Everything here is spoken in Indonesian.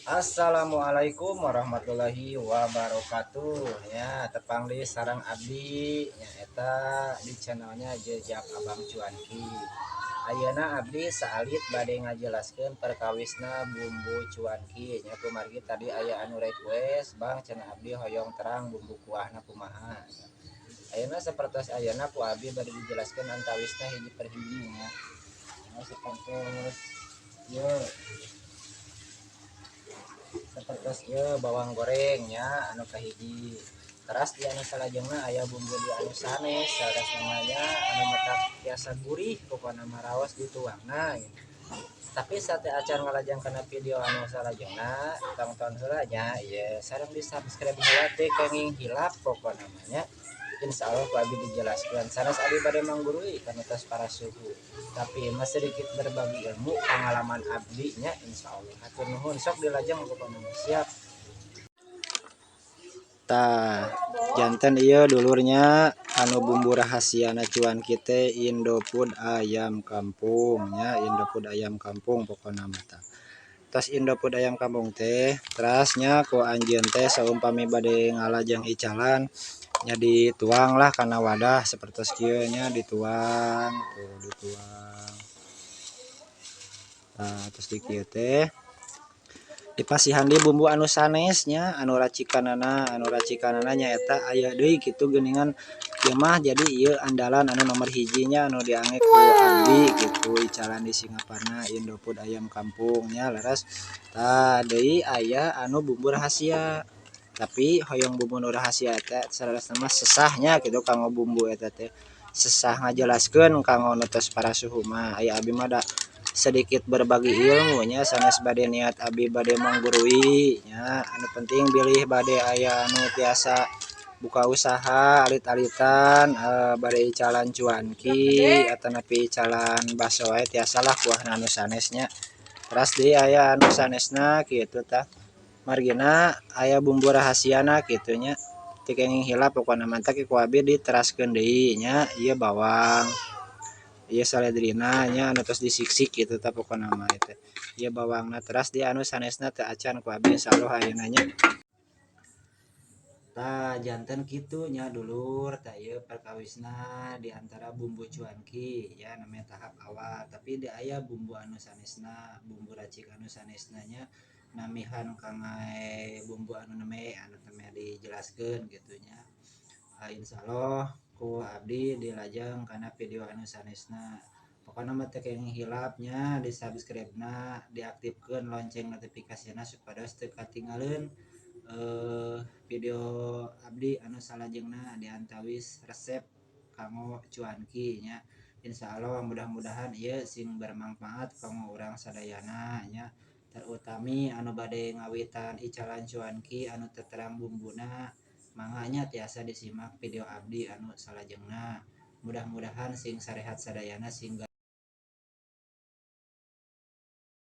Assalamualaikum warahmatullahi wabarakatuh. Ya tepang di sarang abdi ya eta di channelnya Jejak Abang Cuanki. Ayeuna abdi saalit bade ngajelaskeun perkawisna bumbu cuanki nya kumargi tadi aya anu request Bang cenah abdi hoyong terang bumbu kuahna kumaha. Ayeuna sapertos ayeuna ku abdi bade dijelaskeun antawisna hiji per hiji nya. Sapertos ye seperti bawang gorengnya anu kahiji teras di anu salajengna aya bumbu di anu sanes sanes namanya anu matak biasa gurih pokokna maraos dituangna tapi sate acan ngalajang kana video anu salajengna tonton heula nya ieu sareng di subscribe heula teh kenging hilap pokokna namanya insyaallah ku abdi dijelaskeun sanes abdi bade manggurui kana tos para suhu tapi masih sedikit berbagi ilmu pengalaman abdi nya insyaallah hatur nuhun sok dilajeng pokokna siap. Tah janten iya dulurnya anu bumbu rahasiana cuan kita Indofood ayam kampung nya Indofood ayam kampung pokokna mata tas Indofood ayam kampung teh terasnya ku anjeun teh saumpami bade ngalajeng icalan nya dituang lah karena wadah seperti kieu nya dituang tuh dituang. Nah terus di kieu teh dipasihan di bumbu anu sanesnya anu racikanana nyaeta aya deui kitu geuningan ieu mah jadi ieu andalan anu nomor hijinya anu diangge ku abdi gitu icalan di Singaparna Indofood ayam kampungnya leres tah deui aya anu bumbu rahasia tapi hoyong bumbu nu rahasia teh salasna mah sesahnya gitu kanggo bumbu eta teh sesah ngajelaskeun kanggo nu tos para suhu mah aya abdi mah da sedikit berbagi ilmunya sanes bade niat abi bade menggurui nya anu penting bilih bade aya anu tiasa buka usaha alit-alitan bade icalan cuanki atanapi icalan baso wae tiasalah kuahna anu sanesnya teras deui aya anu sanesna kitu tah margina aya bumbu rahasiana kitu nya teu kenging hilap pokona mantap ku abi diteraskeun deui nya ieu bawang ieu saledrina nya anu tos disiksik kitu tah pokona mah eta ieu bawangna teras di anu sanesna teu acan ku abi insyaallah ayeuna nya tah janten kitu nya dulur tah ieu perkawisna di antara bumbu cuanki ya namanya tahap awal tapi di aya bumbu anu sanesna bumbu racik anu sanesna nya namihan kangai bumbu anu anu teme dijelaskeun kitu nya insyaallah ku abdi dilajeng kana video anu sanesna pokokna mah teu kenging hilapnya di subscribe-na diaktifkeun lonceng notifikasina supados teu katinggalieun video abdi anu salajengna diantawis resep kanggo cuanki nya insyaallah mudah-mudahan ieu sing bermanfaat kanggo urang sadayana nya terutami anu bade ngawitan icalan cuanki anu teu terang bumbuna manganya tiasa disimak video abdi anu salajengna mudah-mudahan sing sarehat sadayana sing